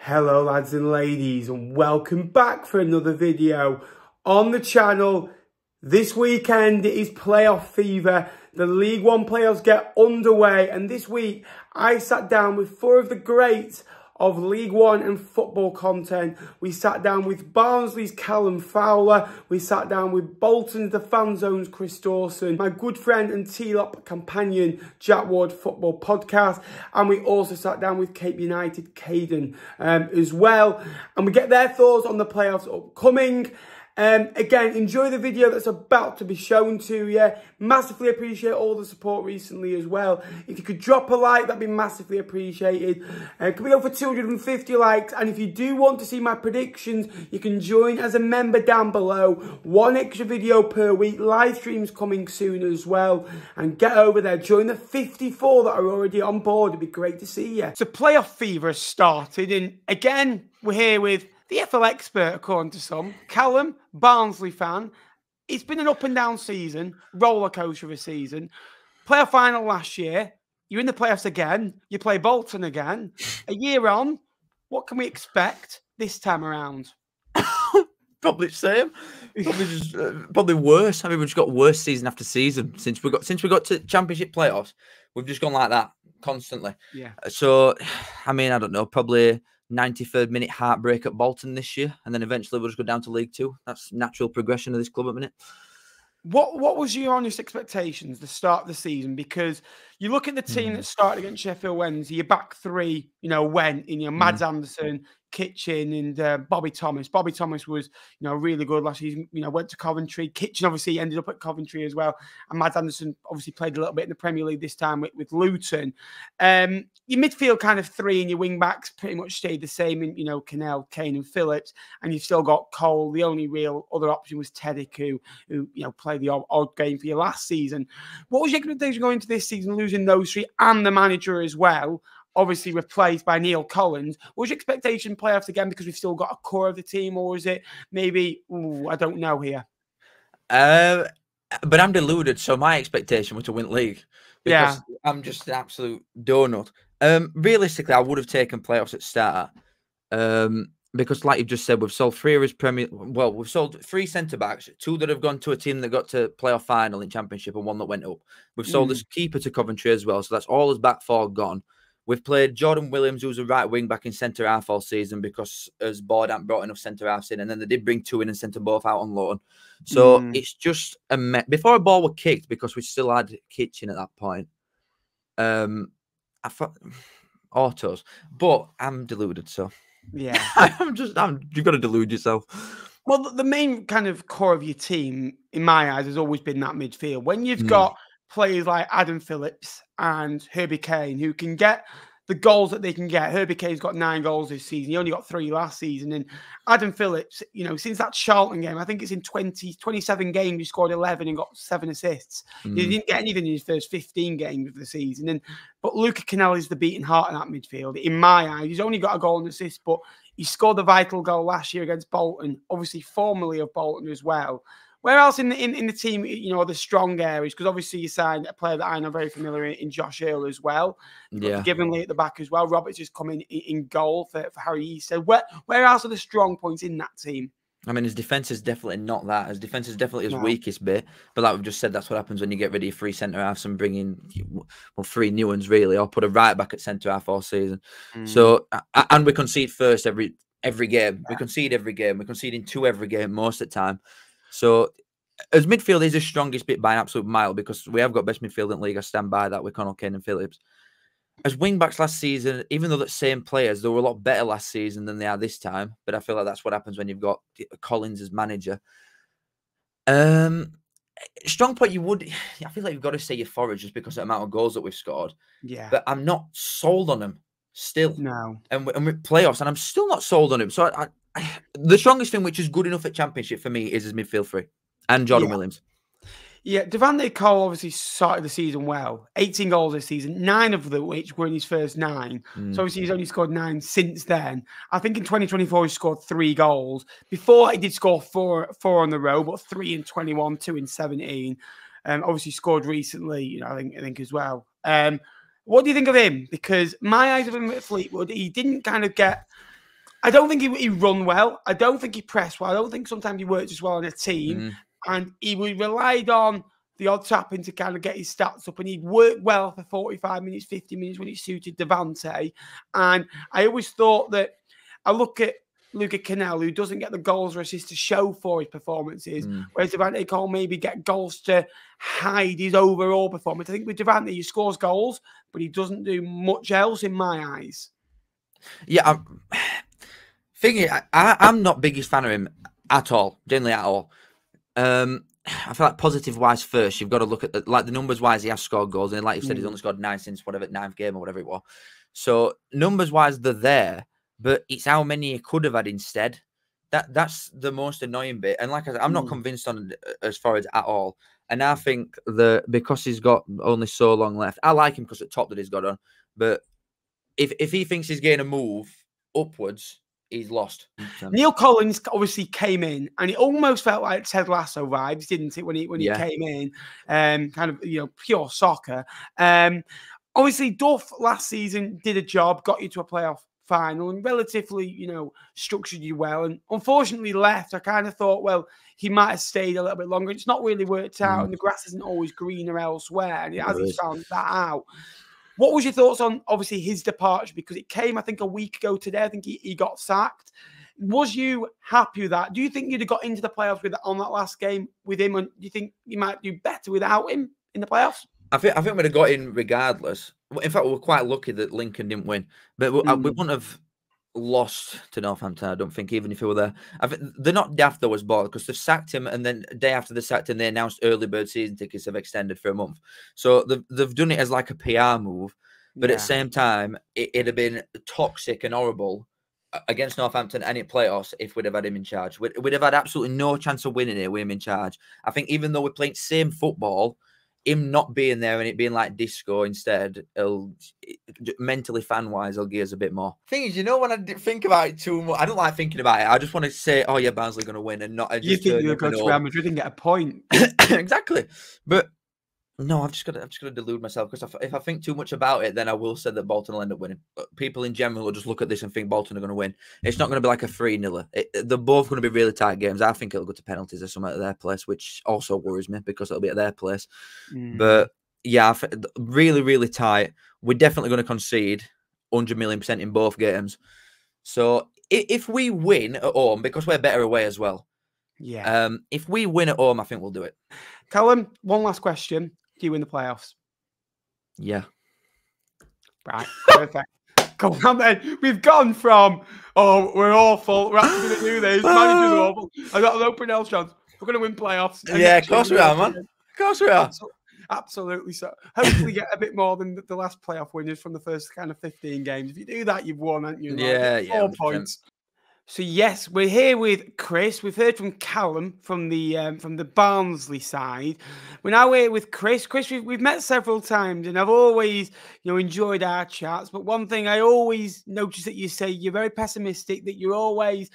Hello lads and ladies, and welcome back for another video on the channel. This weekend it is playoff fever. The League One playoffs get underway, and this week I sat down with four of the greats of League One and football content. We sat down with Barnsley's Callum Fowler. We sat down with Bolton's The Fanzone's Chris Dawson, my good friend and T-Lop companion Jack Ward Football Podcast, and we also sat down with Cape United Caiden as well. And we get their thoughts on the playoffs upcoming. Again, enjoy the video that's about to be shown to you. Massively appreciate all the support recently as well. If you could drop a like, that'd be massively appreciated. Can we go for 250 likes? And if you do want to see my predictions, you can join as a member down below. One extra video per week. Live streams coming soon as well. And get over there. Join the 54 that are already on board. It'd be great to see you. So playoff fever has started. And again, we're here with the EFL expert, according to some, Callum, Barnsley fan. It's been an up and down season, roller coaster of a season. Playoff final last year. You're in the playoffs again. You play Bolton again. A year on, what can we expect this time around? Probably the same. Probably worse. I mean, we've just got worse season after season since we got to Championship playoffs. We've just gone like that constantly. Yeah. So, I mean, I don't know. Probably 93rd minute heartbreak at Bolton this year, and then eventually we'll just go down to League Two. That's natural progression of this club at the minute. What was your honest expectations the start of the season? Because you look at the team that started against Sheffield Wednesday, your back three, went in, Mads Anderson, Kitchen, and Bobby Thomas. Bobby Thomas was, really good last season. Went to Coventry. Kitchen obviously ended up at Coventry as well, and Mads Anderson obviously played a little bit in the Premier League this time with Luton. Your midfield kind of three and your wing backs pretty much stayed the same in, Cannell, Kane, and Phillips, and you've still got Cole. The only real other option was Teddick, who played the odd game for you last season. What was your expectation going into this season, losing those three and the manager as well? Obviously replaced by Neil Collins. What was your expectation playoffs again, because we've still got a core of the team, or is it maybe, I don't know here? But I'm deluded, so my expectation was to win league. Because I'm just an absolute donut. Realistically, I would have taken playoffs at start. Because like you've just said, we've sold three of his we've sold three centre-backs, two that have gone to a team that got to playoff final in Championship and one that went up. We've sold this keeper to Coventry as well, so that's all his back four gone. We've played Jordan Williams, who's a right wing back in centre half all season because as board hadn't brought enough centre halves in, and then they did bring two in and sent them both out on loan. So it's just a mess. Before a ball were kicked, because we still had Kitchen at that point. I thought autos, but I'm deluded. So yeah, you've got to delude yourself. Well, the main kind of core of your team, in my eyes, has always been that midfield. When you've got players like Adam Phillips and Herbie Kane, who can get the goals that they can get. Herbie Kane's got 9 goals this season. He only got 3 last season. And Adam Phillips, since that Charlton game, I think it's in 27 games, he scored 11 and got 7 assists. He didn't get anything in his first 15 games of the season. But Luca Cannell is the beating heart of that midfield. In my eyes, he's only got a goal and assist, but he scored the vital goal last year against Bolton, obviously formerly of Bolton as well. Where else in the team, are the strong areas? Because obviously you signed a player that I know very familiar in Josh Earl as well. Yeah. Givenly at the back as well. Roberts just come in goal for Harry Easter. Where else are the strong points in that team? I mean, his defence is definitely not that. His defence is definitely his weakest bit. But like we've just said, that's what happens when you get rid of your 3 centre-halves and bring in, 3 new ones really, or put a right-back at centre-half all season. So, and we concede first every game. We concede every game. We're conceding 2 every game most of the time. So, as midfield is the strongest bit by an absolute mile, because we have got best midfield in the league. I stand by that with Connell, Kane and Phillips. As wing-backs last season, even though the same players, they were a lot better last season than they are this time. But I feel like that's what happens when you've got Collins as manager. Strong point, I feel like you've got to say your forwards just because of the amount of goals that we've scored. Yeah. But I'm not sold on them still. No. And with playoffs, and I'm still not sold on him. So the strongest thing, which is good enough at Championship for me, is his midfield 3 and Jordan Williams. Yeah, Devante Cole obviously started the season well. 18 goals this season, 9 of which were in his first 9. So obviously he's only scored 9 since then. I think in 2024 he scored 3 goals. Before he did score 4 on the row, but 3 in 21, 2 in 17. Obviously scored recently, I think as well. What do you think of him? Because my eyes of him at Fleetwood, he didn't kind of get I don't think he run well. I don't think he pressed well. I don't think sometimes he worked as well in a team. And he relied on the odd tapping to kind of get his stats up. And he'd work well for 45 minutes, 50 minutes when it suited Devante. And I always thought that I look at Luca Cannell, who doesn't get the goals or assists to show for his performances, whereas Devante Cole maybe get goals to hide his overall performance. I think with Devante, he scores goals, but he doesn't do much else in my eyes. Yeah, I'm not biggest fan of him at all, generally at all. I feel like positive-wise first, you've got to look at the numbers-wise, he has scored goals, and like you said, he's only scored 9 since whatever 9th game or whatever it was. So numbers-wise, they're there, but it's how many he could have had instead. That's the most annoying bit. And like I said, I'm not convinced on as far as at all. And I think because he's got only so long left, I like him because at top that he's got on. But if he thinks he's going to move upwards, he's lost. Neil Collins obviously came in, and it almost felt like Ted Lasso vibes, didn't it? When he came in, kind of pure soccer. Obviously, Duff last season did a job, got you to a playoff final, and relatively, structured you well. And unfortunately, left. I kind of thought, well, he might have stayed a little bit longer. It's not really worked out, and the grass isn't always greener elsewhere. And he hasn't found that out. What was your thoughts on, obviously, his departure? Because it came, I think, a week ago today. I think he got sacked. Was you happy with that? Do you think you'd have got into the playoffs on that last game with him? And do you think you might do better without him in the playoffs? I think we'd have got in regardless. In fact, we were quite lucky that Lincoln didn't win. But we wouldn't have lost to Northampton, I don't think, even if he were there. I think they're not daft, though, as ball, because they've sacked him, and then the day after they sacked him, they announced early bird season tickets have extended for a month. So they've done it as like a PR move, but at the same time, it'd have been toxic and horrible against Northampton and in playoffs if we'd have had him in charge. We'd have had absolutely no chance of winning it with him in charge. I think even though we're playing the same football, him not being there and it being like disco instead, mentally fan-wise, he'll give us a bit more. Thing is, when I think about it too much, I don't like thinking about it. I just want to say, oh yeah, Barnsley are going to win, and not. You think you'll go to Real Madrid and get a point? Exactly, but no, I've just got to delude myself, because if I think too much about it, then I will say that Bolton will end up winning. People in general will just look at this and think Bolton are going to win. It's not going to be like a 3-0. They're both going to be really tight games. I think it'll go to penalties or something at their place, which also worries me because it'll be at their place. But yeah, really, really tight. We're definitely going to concede 100,000,000% in both games. So if we win at home, because we're better away as well. Yeah. If we win at home, I think we'll do it. Callum, one last question. Do you win the playoffs? Yeah. Right. Perfect. Come on then. We've gone from, we're awful. We're actually going to do this. Manager's awful. I got an open else chance. We're going to win playoffs. Yeah, of course we are, man. Of course we are. Absolutely. So hopefully get a bit more than the last playoff winners from the first kind of 15 games. If you do that, you've won, haven't you? Yeah, 4 points. So yes, we're here with Chris. We've heard from Callum from the Barnsley side. We're now here with Chris. Chris, we've met several times, and I've always enjoyed our chats. But one thing I always notice that you say, you're very pessimistic. That you're always,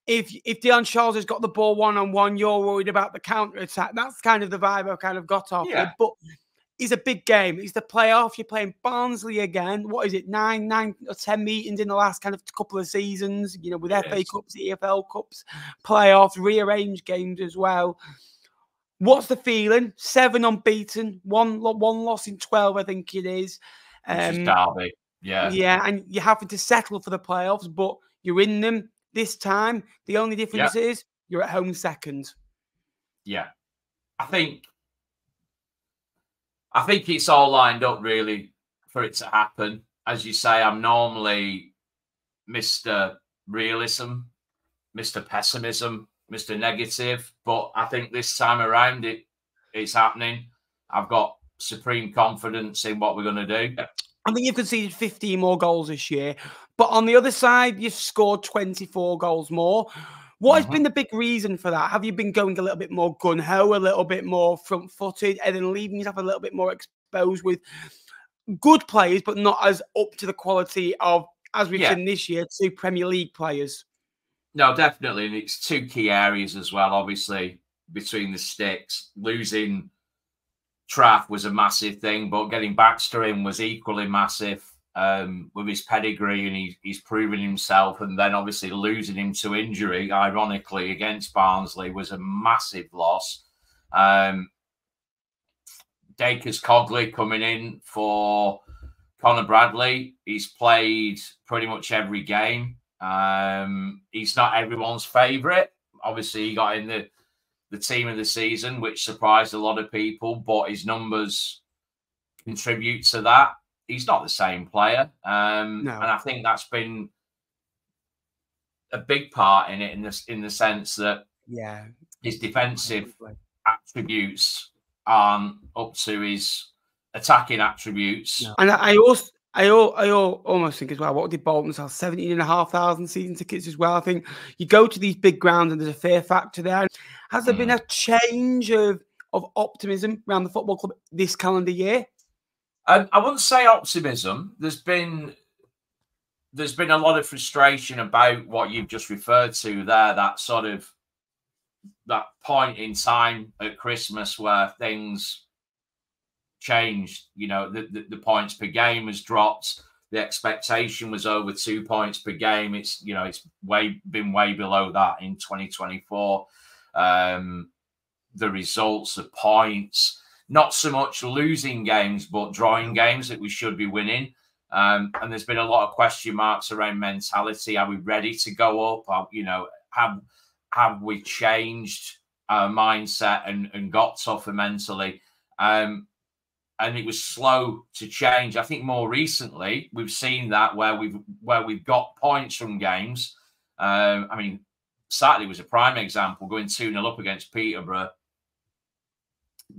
if Dion Charles has got the ball one-on-one, you're worried about the counter attack. That's kind of the vibe I've kind of got off it. But it's a big game. It's the playoff. You're playing Barnsley again. What is it? 9 or 10 meetings in the last kind of couple of seasons, with FA Cups, EFL Cups, playoffs, rearranged games as well. What's the feeling? 7 unbeaten, one loss in 12, I think it is. Which is Derby. Yeah. Yeah, and you're having to settle for the playoffs, but you're in them this time. The only difference is you're at home second. Yeah. I think it's all lined up really for it to happen. As you say, I'm normally Mr. Realism, Mr. Pessimism, Mr. Negative, but I think this time around it's happening. I've got supreme confidence in what we're going to do. I think you've conceded 15 more goals this year, but on the other side, you've scored 24 goals more. What has been the big reason for that? Have you been going a little bit more gun-ho, a little bit more front-footed, and then leaving yourself a little bit more exposed with good players, but not as up to the quality of, as we've seen this year, 2 Premier League players? No, definitely. And it's 2 key areas as well, obviously, between the sticks. Losing Traff was a massive thing, but getting Baxter in was equally massive. with his pedigree, and he's proven himself. And then obviously losing him to injury, ironically, against Barnsley was a massive loss. Dacres Cogley coming in for Conor Bradley. He's played pretty much every game. He's not everyone's favourite. Obviously, he got in the team of the season, which surprised a lot of people, but his numbers contribute to that. He's not the same player. No. And I think that's been a big part in it, in the sense that his defensive attributes aren't up to his attacking attributes. No. And I almost think as well, what did Bolton sell? 17,500 season tickets as well. I think you go to these big grounds and there's a fear factor there. Has there been a change of optimism around the football club this calendar year? I wouldn't say optimism. There's been a lot of frustration about what you've just referred to there. That point in time at Christmas where things changed. You know, the points per game has dropped. The expectation was over 2 points per game. It's been way below that in 2024. The results, the points, not so much losing games, but drawing games that we should be winning. And there's been a lot of question marks around mentality. Are we ready to go up? Have we changed our mindset and got tougher mentally? And it was slow to change. I think more recently we've seen that where we've got points from games. I mean, Saturday was a prime example, going 2-0 up against Peterborough,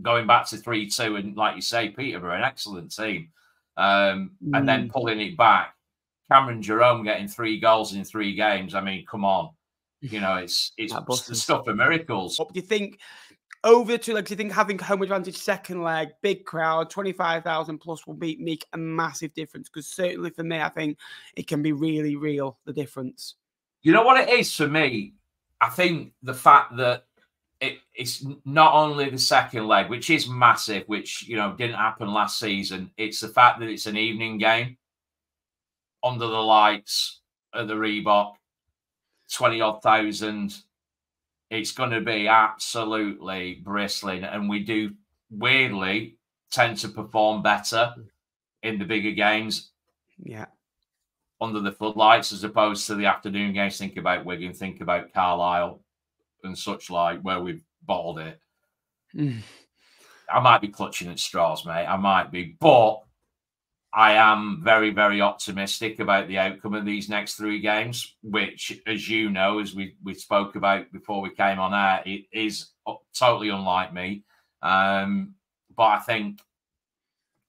going back to 3-2, and like you say, Peterborough, an excellent team, and then pulling it back. Cameron Jerome getting 3 goals in 3 games. I mean, come on, you know, it's the stuff of miracles. What do you think? Over 2 legs, do you think having home advantage second leg, big crowd, 25,000 plus will make a massive difference? Because certainly for me, I think it can be really real, the difference. You know what it is for me? I think the fact that it's not only the second leg, which is massive, which, you know, didn't happen last season. It's the fact that it's an evening game under the lights at the Reebok, 20-odd thousand. It's going to be absolutely bristling. And we do, weirdly, tend to perform better in the bigger games. Yeah. Under the floodlights, as opposed to the afternoon games. Think about Wigan, think about Carlisle and such like, where we've bottled it. I might be clutching at straws, mate. I might be. But I am very, very optimistic about the outcome of these next 3 games, which, as you know, as we spoke about before we came on air, it is totally unlike me. But I think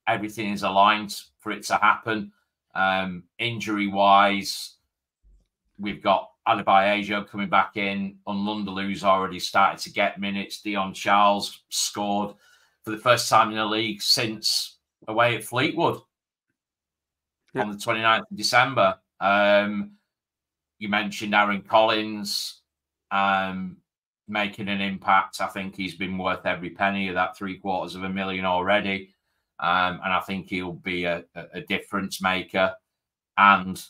everything is aligned for it to happen. Injury-wise, we've got Adebayo coming back in. Unlundalu's already started to get minutes. Dion Charles scored for the first time in the league since away at Fleetwood. On the 29th of December. You mentioned Aaron Collins making an impact. I think he's been worth every penny of that $750,000 already. And I think he'll be a difference maker. And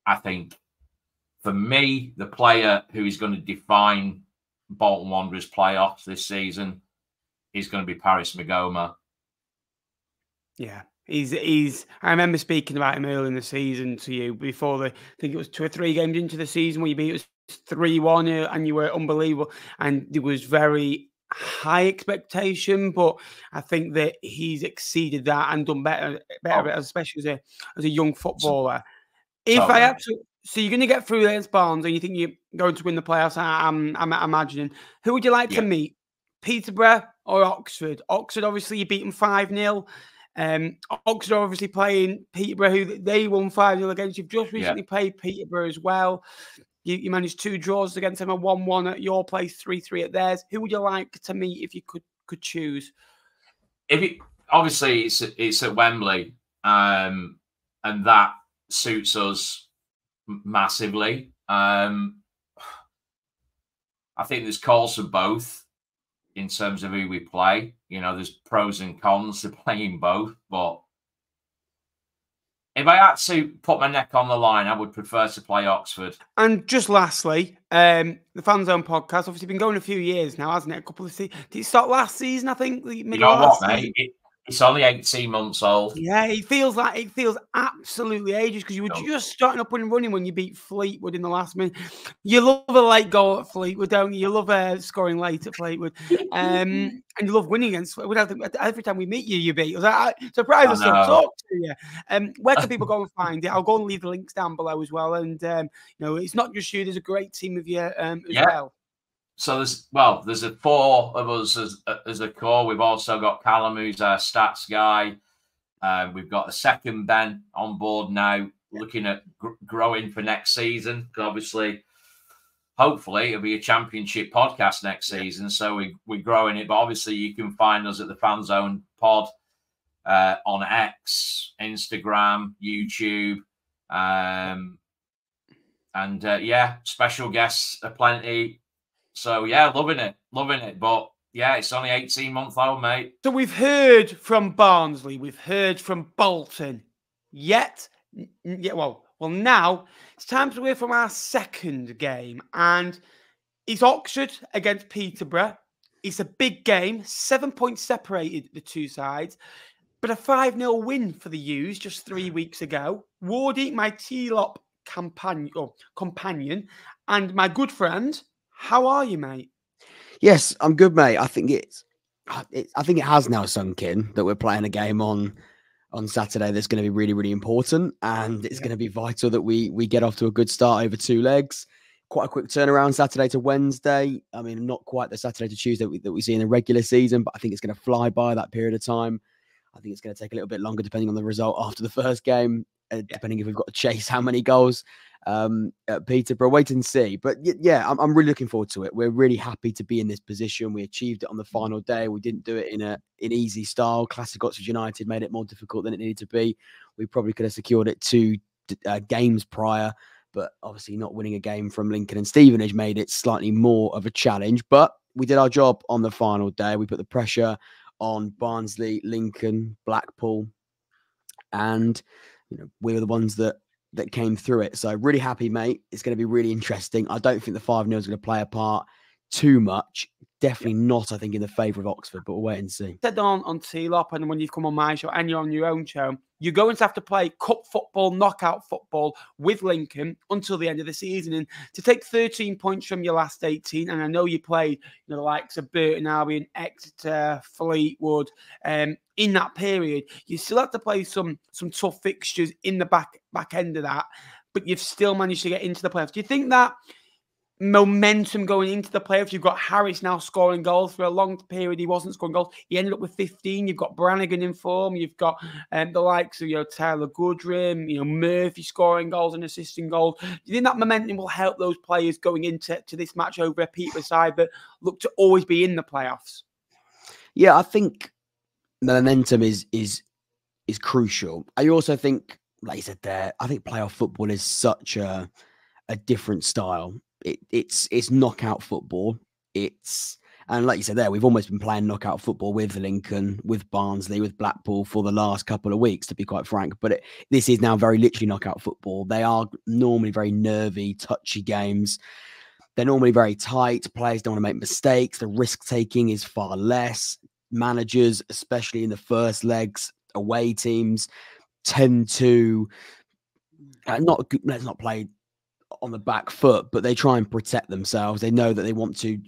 I think, for me, the player who is going to define Bolton Wanderers playoffs this season is going to be Paris Magoma. Yeah. He's. I remember speaking about him early in the season to you before I think it was 2 or 3 games into the season where you beat us 3-1 and you were unbelievable. And there was very high expectation, but I think that he's exceeded that and done better, especially as a young footballer. So you're going to get through against Barnes, and you think you're going to win the playoffs. I'm imagining. Who would you like to meet? Peterborough or Oxford? Oxford, obviously, you beat them 5-0. Oxford are obviously playing Peterborough, who they won 5-0 against. You've just recently played Peterborough as well. You managed 2 draws against them, a 1-1 at your place, 3-3 at theirs. Who would you like to meet if you could choose? Obviously it's at Wembley, and that suits us massively. I think there's calls for both. In terms of who we play, you know, there's pros and cons to playing both, but if I had to put my neck on the line, I would prefer to play Oxford. And just lastly, the Fanzone podcast, obviously been going a few years now, hasn't it? A couple of seasons. Did it start last season, I think? You know what, mate? It's only 18 months old. Yeah, it feels absolutely ages because you were just starting up and running when you beat Fleetwood in the last minute. You love a late goal at Fleetwood, don't you? You love scoring late at Fleetwood. And you love winning against Fleetwood. Every time we meet you, you beat us. I surprise us to talk to you. Where can people go and find it? I'll go and leave the links down below as well. And, you know, it's not just you. There's a great team of you as well. So there's a 4 of us as a core. We've also got Callum, who's our stats guy. We've got a second Ben on board now, looking at growing for next season. Obviously, hopefully, it'll be a championship podcast next season. So we're growing it. But obviously, you can find us at the Fanzone Pod on X, Instagram, YouTube, and special guests aplenty. So, yeah, loving it. But, yeah, it's only 18 months old, mate. So we've heard from Barnsley. We've heard from Bolton. Well, now it's time to hear from our second game. And it's Oxford against Peterborough. It's a big game. 7 points separated the two sides. But a 5-0 win for the U's just 3 weeks ago. Wardy, my T-Lop companion, and my good friend... How are you, mate? Yes, I'm good, mate. I think it has now sunk in that we're playing a game on Saturday that's going to be really, really important, and it's going to be vital that we get off to a good start over 2 legs. Quite a quick turnaround Saturday to Wednesday. I mean, not quite the Saturday to Tuesday that we see in the regular season, but I think it's going to fly by that period of time. I think it's going to take a little bit longer depending on the result after the first game, depending if we've got to chase how many goals. At Peterborough, wait and see. But yeah, I'm really looking forward to it. We're really happy to be in this position. We achieved it on the final day. We didn't do it in easy style. Classic Oxford United made it more difficult than it needed to be. We probably could have secured it 2 games prior, but obviously not winning a game from Lincoln and Stevenage made it slightly more of a challenge. But we did our job on the final day. We put the pressure on Barnsley, Lincoln, Blackpool, and we were the ones that came through it. So really happy, mate. It's going to be really interesting. I don't think the 5-0 is going to play a part too much. Definitely not, I think, in the favour of Oxford, but we'll wait and see. Said on T-Lop, and when you've come on my show and you're on your own show, you're going to have to play cup football, knockout football with Lincoln until the end of the season. And to take 13 points from your last 18, and I know you played the likes of Burton Albion, Exeter, Fleetwood, in that period, you still have to play some tough fixtures in the back end of that, but you've still managed to get into the playoffs. Do you think that momentum going into the playoffs? You've got Harris now scoring goals. For a long period, he wasn't scoring goals. He ended up with 15. You've got Brannigan in form. You've got the likes of Tyler Goodrim, Murphy scoring goals and assisting goals. Do you think that momentum will help those players going into this match over a Peterborough side that look to always be in the playoffs? Yeah, I think momentum is crucial. I also think, like you said there, I think playoff football is such a different style. It's knockout football. And like you said there, we've almost been playing knockout football with Lincoln, with Barnsley, with Blackpool for the last couple of weeks, to be quite frank. But this is now very literally knockout football. They are normally very nervy, touchy games. They're normally very tight. Players don't want to make mistakes. The risk-taking is far less. Managers, especially in the first legs, away teams tend to let's not play on the back foot, but they try and protect themselves. They know that they want to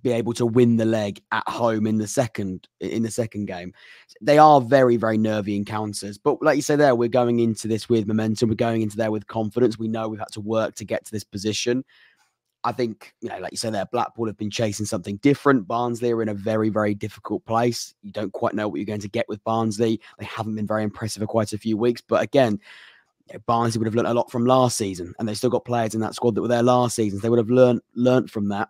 be able to win the leg at home in the second game. They are very, very nervy encounters. But like you say there, we're going into this with momentum. We're going into there with confidence. We know we've had to work to get to this position. I think, like you say there, Blackpool have been chasing something different. Barnsley are in a very, very difficult place. You don't quite know what you're going to get with Barnsley. They haven't been very impressive for quite a few weeks. But again, Barnsley would have learned a lot from last season, and they've still got players in that squad that were there last season. They would have learned from that.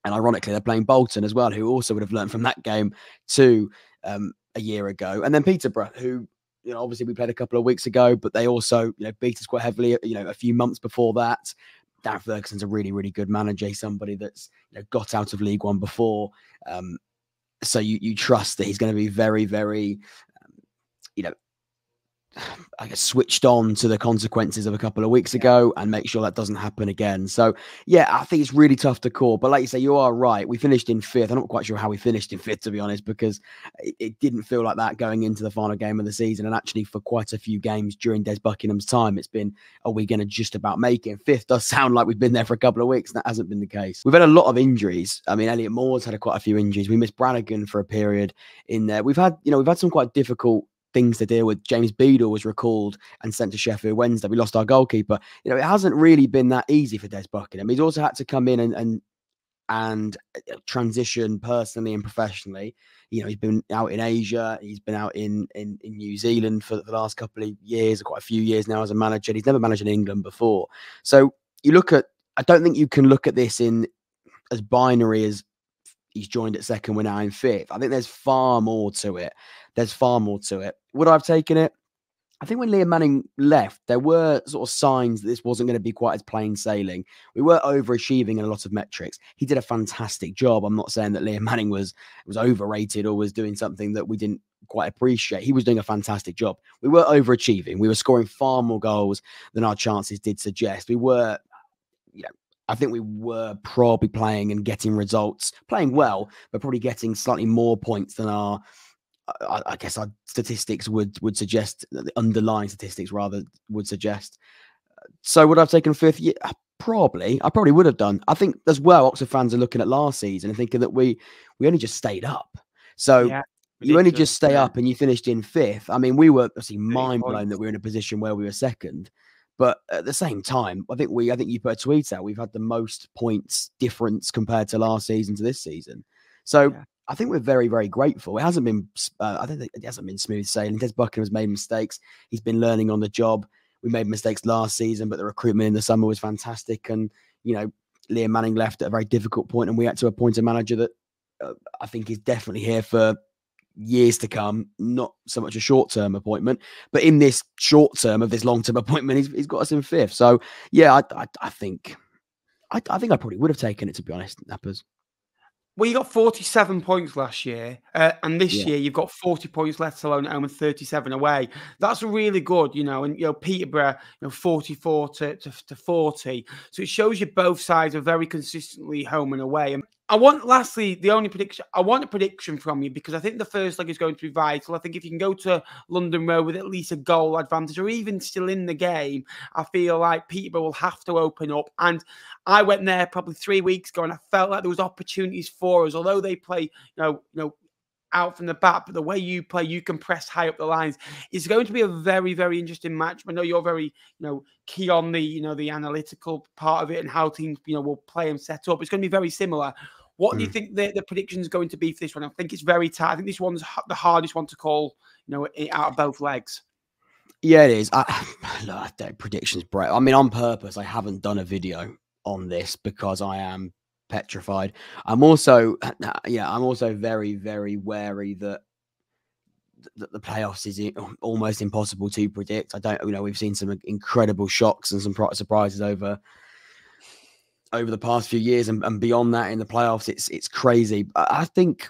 And ironically, they're playing Bolton as well, who also would have learned from that game too a year ago. And then Peterborough, who obviously we played a couple of weeks ago, but they also beat us quite heavily a few months before that. Dan Ferguson's a really, really good manager. He's somebody that's got out of League One before. So you trust that he's going to be very, very, I guess, switched on to the consequences of a couple of weeks ago and make sure that doesn't happen again. So, yeah, I think it's really tough to call. But like you say, you are right. We finished in 5th. I'm not quite sure how we finished in 5th, to be honest, because it didn't feel like that going into the final game of the season. And actually, for quite a few games during Des Buckingham's time, it's been, are we going to just about make it? 5th does sound like we've been there for a couple of weeks. That hasn't been the case. We've had a lot of injuries. I mean, Elliot Moore's had quite a few injuries. We missed Brannigan for a period in there. We've had some quite difficult things to deal with. James Beadle was recalled and sent to Sheffield Wednesday. We lost our goalkeeper. It hasn't really been that easy for Des Buckingham. He's also had to come in and transition personally and professionally. He's been out in Asia. He's been out in New Zealand for the last couple of years, quite a few years now as a manager. He's never managed in England before. So you look at, I don't think you can look at this in as binary as he's joined at 2nd, we're now in 5th. I think there's far more to it. Would I have taken it? I think when Liam Manning left, there were sort of signs that this wasn't going to be quite as plain sailing. We were overachieving in a lot of metrics. He did a fantastic job. I'm not saying that Liam Manning was overrated or was doing something that we didn't quite appreciate. He was doing a fantastic job. We were overachieving. We were scoring far more goals than our chances did suggest. We were, I think we were probably playing and getting results, playing well, but probably getting slightly more points than our, I guess our statistics would suggest, the underlying statistics rather would suggest. So would I have taken 5th? Yeah, probably. I probably would have done. I think as well, Oxford fans are looking at last season and thinking that we only just stayed up. So you only just stay up and you finished in 5th. I mean, we were obviously mind blown that we were in a position where we were 2nd. But at the same time, I think you put a tweet out. We've had the most points difference compared to last season to this season. So I think we're very, very grateful. It hasn't been, I don't think it hasn't been smooth sailing. Des Buckingham has made mistakes. He's been learning on the job. We made mistakes last season, but the recruitment in the summer was fantastic. And, Liam Manning left at a very difficult point, and we had to appoint a manager that I think is definitely here for years to come, not so much a short-term appointment, but in this short term of this long-term appointment, he's got us in 5th. So yeah, I think I probably would have taken it, to be honest, Nappers. Well, you got 47 points last year, and this year you've got 40 points left alone at home and 37 away. That's really good, and Peterborough, 44 to 40. So it shows you both sides are very consistently home and away. And I want a prediction from you, because I think the first leg is going to be vital. I think if you can go to London Road with at least a goal advantage, or even still in the game, I feel like Peterborough will have to open up. And I went there probably 3 weeks ago, and I felt like there was opportunities for us. Although they play, out from the back, but the way you play, you can press high up the lines. It's going to be a very, very interesting match. I know you're very, key on the, the analytical part of it and how teams, will play and set up. It's going to be very similar. What do you think the prediction is going to be for this one? I think it's very tight. I think this one's the hardest one to call, out of both legs. Yeah, it is. Predictions, Brett. I mean, on purpose, I haven't done a video on this because I am petrified. I'm also very, very wary that the playoffs is almost impossible to predict. We've seen some incredible shocks and some surprises over the past few years, and beyond that in the playoffs, it's crazy. I think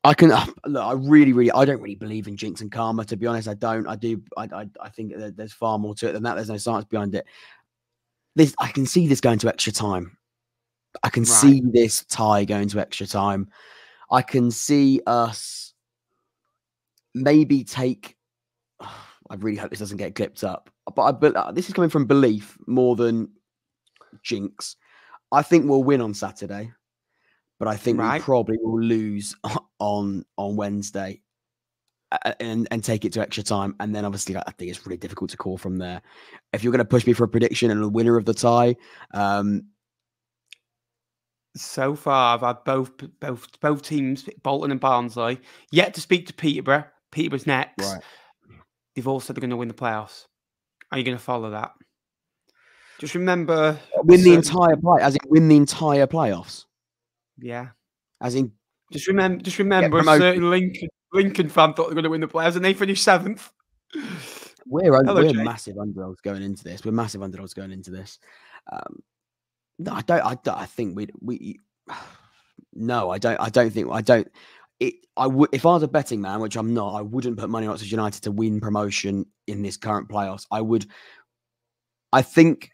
I can look. I don't really believe in jinx and karma, to be honest. I don't. I do. I think there's far more to it than that. There's no science behind it. I can see this going to extra time. I can see this tie going to extra time. I can see us maybe take. I really hope this doesn't get clipped up, but this is coming from belief more than jinx. I think we'll win on Saturday, but I think we probably will lose on Wednesday and take it to extra time. And then obviously I think it's really difficult to call from there. If you're going to push me for a prediction and a winner of the tie, so far I've had both teams, Bolton and Barnsley, yet to speak to Peterborough. Peterborough's next. Right. They've all said they're going to win the playoffs. Are you going to follow that? Just remember, win the entire playoffs. Yeah, as in just remember a certain Lincoln fan thought they were going to win the playoffs, and they finished 7th. We're massive underdogs going into this. No, I don't think we. No, I don't think. I would, if I was a betting man, which I'm not, I wouldn't put money on Oxford United to win promotion in this current playoffs. I think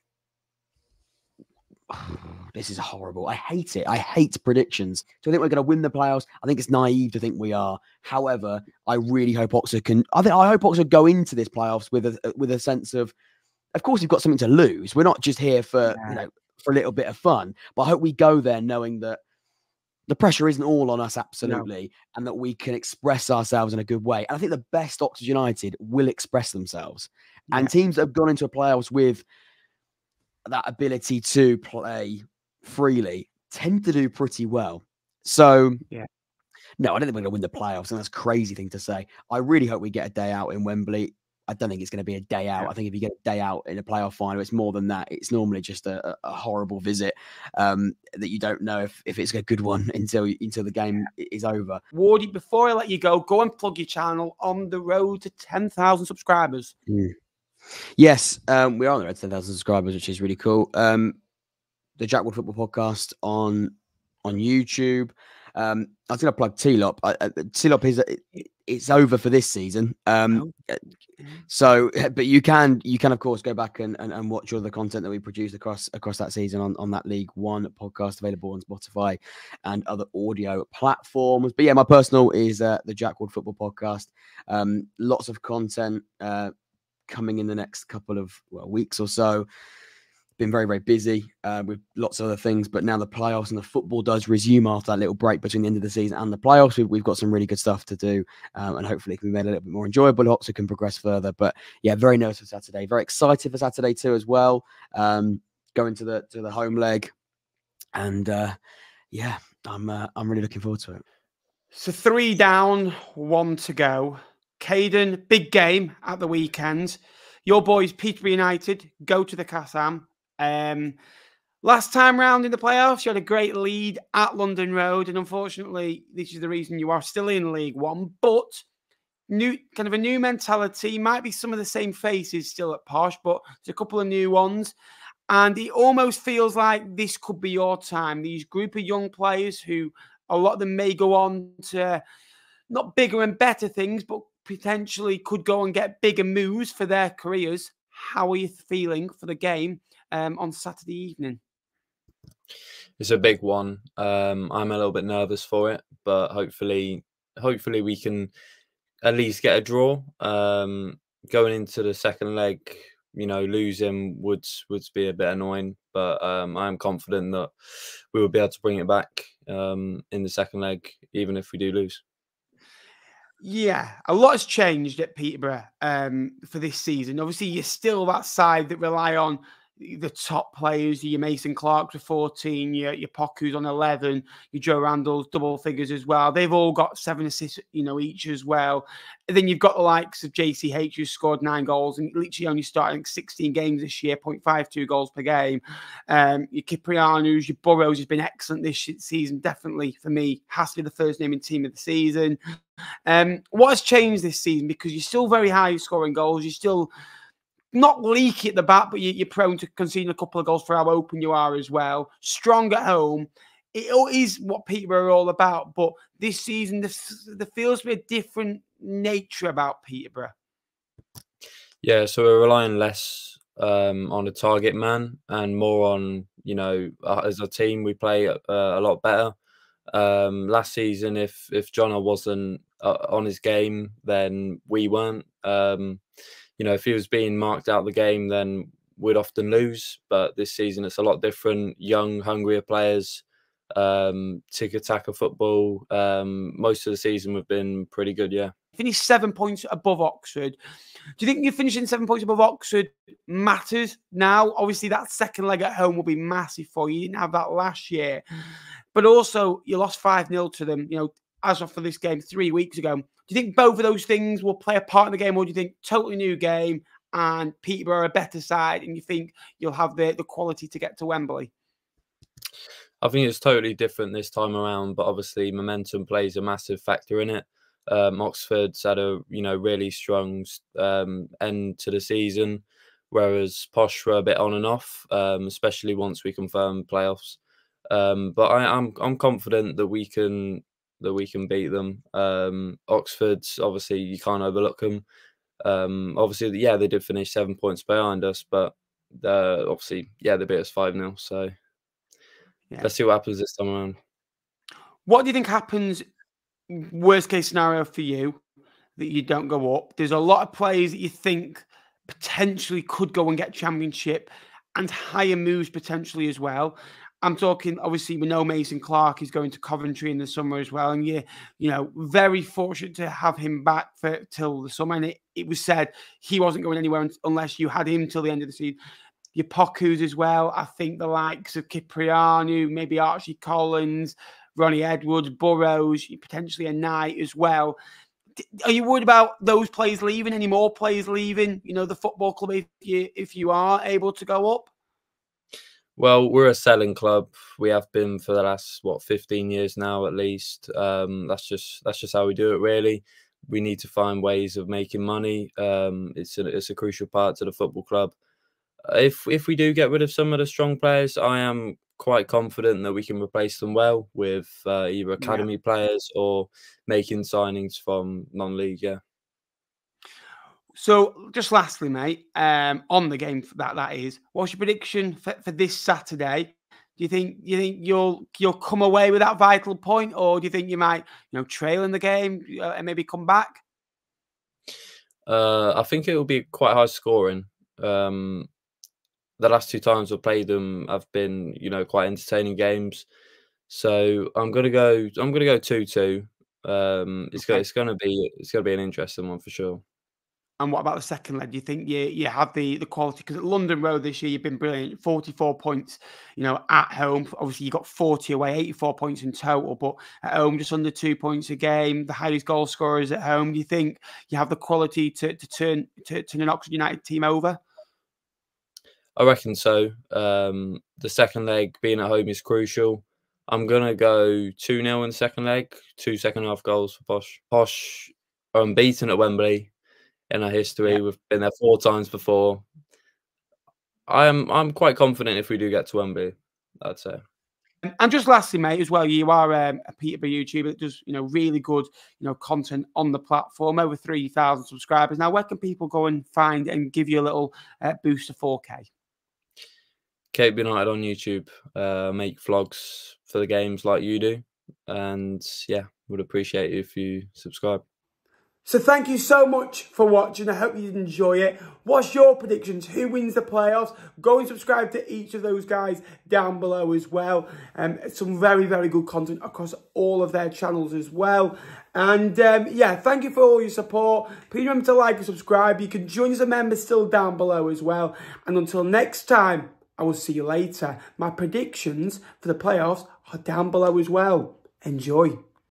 this is horrible. I hate it. I hate predictions. So I think we're going to win the playoffs. I think it's naive to think we are. However, I really hope Oxford can. I hope Oxford go into this playoffs with a sense of course, you've got something to lose. We're not just here for for a little bit of fun. But I hope we go there knowing that the pressure isn't all on us, absolutely, and that we can express ourselves in a good way. And I think the best Oxford United will express themselves. Yeah. And teams that have gone into a playoffs with that ability to play freely tend to do pretty well. So, no, I don't think we're going to win the playoffs, and that's a crazy thing to say. I really hope we get a day out in Wembley. I don't think it's going to be a day out. I think if you get a day out in a playoff final, it's more than that. It's normally just a horrible visit that you don't know if it's a good one until the game is over. Wardy, before I let you go and plug your channel on the road to 10,000 subscribers. Yes, we are on the road to 10,000 subscribers, which is really cool. The Jack Wood Football Podcast on YouTube. I was going to plug T-Lop. T-Lop it's over for this season. So, but you can of course go back and watch all the content that we produced across that season on that League One podcast, available on Spotify and other audio platforms. But yeah, my personal is the Jack Wood Football Podcast. Lots of content coming in the next couple of weeks or so. Been very, very busy with lots of other things, but now the playoffs and the football does resume after that little break between the end of the season and the playoffs. We've got some really good stuff to do, and hopefully it can be made a little bit more enjoyable. Oxford can progress further, but yeah, very nervous for Saturday. Very excited for Saturday too as well. Going to the home leg, and yeah, I'm really looking forward to it. So 3 down, 1 to go. Caiden, big game at the weekend. Your boys, Peterborough United, go to the Kassam. Last time round in the playoffs, you had a great lead at London Road, and unfortunately, this is the reason you are still in League One. But a new mentality. Might be some of the same faces still at Posh, but there's a couple of new ones, and it almost feels like this could be your time. These group of young players who a lot of them may go on to not bigger and better things, but potentially could go and get bigger moves for their careers. How are you feeling for the game on Saturday evening? It's a big one. I'm a little bit nervous for it, but hopefully we can at least get a draw. Going into the second leg, losing would be a bit annoying, but I'm confident that we will be able to bring it back in the second leg, even if we do lose. Yeah, a lot has changed at Peterborough for this season. Obviously, you're still that side that rely on the top players, your Mason Clarks with 14, your Poku's on 11, your Joe Randall's double figures as well. They've all got 7 assists, each as well. And then you've got the likes of JCH, who scored 9 goals and literally only starting 16 games this year, 0.52 goals per game. Your Kiprianu's, your Burrows has been excellent this season. Definitely, for me, has to be the first name in team of the season. What has changed this season? Because you're still very high scoring goals. You're still not leaky at the back, but you're prone to conceding a couple of goals for how open you are as well. Strong at home. It is what Peterborough are all about. But this season, there feels to be a different nature about Peterborough. Yeah, so we're relying less on a target man and more on, as a team, we play a lot better. Last season, if Jono wasn't on his game, then we weren't. If he was being marked out of the game, then we'd often lose. But this season, it's a lot different. Young, hungrier players, tick-attacker football. Most of the season, we've been pretty good, yeah. Finished 7 points above Oxford. Do you think you finishing 7 points above Oxford matters now? Obviously, that second leg at home will be massive for you. You didn't have that last year. But also, you lost 5-0 to them, as of for this game 3 weeks ago. Do you think both of those things will play a part in the game, or do you think totally new game and Peterborough are a better side and you think you'll have the quality to get to Wembley? I think it's totally different this time around, but obviously momentum plays a massive factor in it. Oxford's had a really strong end to the season, whereas Posh were a bit on and off, especially once we confirm playoffs. But I'm confident that we can that we can beat them. Oxford's obviously you can't overlook them. Obviously, yeah, they did finish 7 points behind us, but obviously, yeah, they beat us 5-0. So let's see what happens this time around. What do you think happens? Worst case scenario for you that you don't go up. There's a lot of players that you think potentially could go and get Championship and higher moves potentially as well. I'm talking, obviously, we know Mason Clark is going to Coventry in the summer as well. And you know, very fortunate to have him back till the summer. And it was said he wasn't going anywhere unless you had him till the end of the season. Your Pokus as well. I think the likes of Cipriano, maybe Archie Collins, Ronnie Edwards, Burrows, potentially a Knight as well. Are you worried about those players leaving? Any more players leaving, you know, the football club if you are able to go up? Well, we're a selling club. We have been for the last 15 years now, at least. That's just how we do it. Really, we need to find ways of making money. It's a crucial part to the football club. If we do get rid of some of the strong players, I am quite confident that we can replace them well with either academy players or making signings from non-league. Yeah. So, just lastly, mate, on the game that is, what's your prediction for this Saturday? Do you think you'll come away with that vital point, or do you think you might, trail in the game and maybe come back? I think it will be quite high scoring. The last 2 times I've played them have been, quite entertaining games. So I'm gonna go 2-2. It's gonna be an interesting one for sure. And what about the second leg? Do you think you have the quality? Because at London Road this year, you've been brilliant. 44 points, at home. Obviously, you got 40 away, 84 points in total. But at home, just under 2 points a game. The highest goal scorers at home. Do you think you have the quality to turn an Oxford United team over? I reckon so. The second leg being at home is crucial. I'm gonna go 2-0 in the second leg. 2 second-half goals for Posh. Posh are unbeaten at Wembley. In our history, we've been there 4 times before. I'm quite confident if we do get to Wembley, I'd say. And just lastly, mate, as well, you are a Peterborough YouTuber that does, really good, content on the platform. Over 3,000 subscribers. Now, where can people go and find and give you a little boost to 4K? Caiden United on YouTube. Make vlogs for the games like you do, and yeah, would appreciate it if you subscribe. So thank you so much for watching. I hope you did enjoy it. What's your predictions? Who wins the playoffs? Go and subscribe to each of those guys down below as well. Some very, very good content across all of their channels as well. And yeah, thank you for all your support. Please remember to like and subscribe. You can join as a member still down below as well. And until next time, I will see you later. My predictions for the playoffs are down below as well. Enjoy.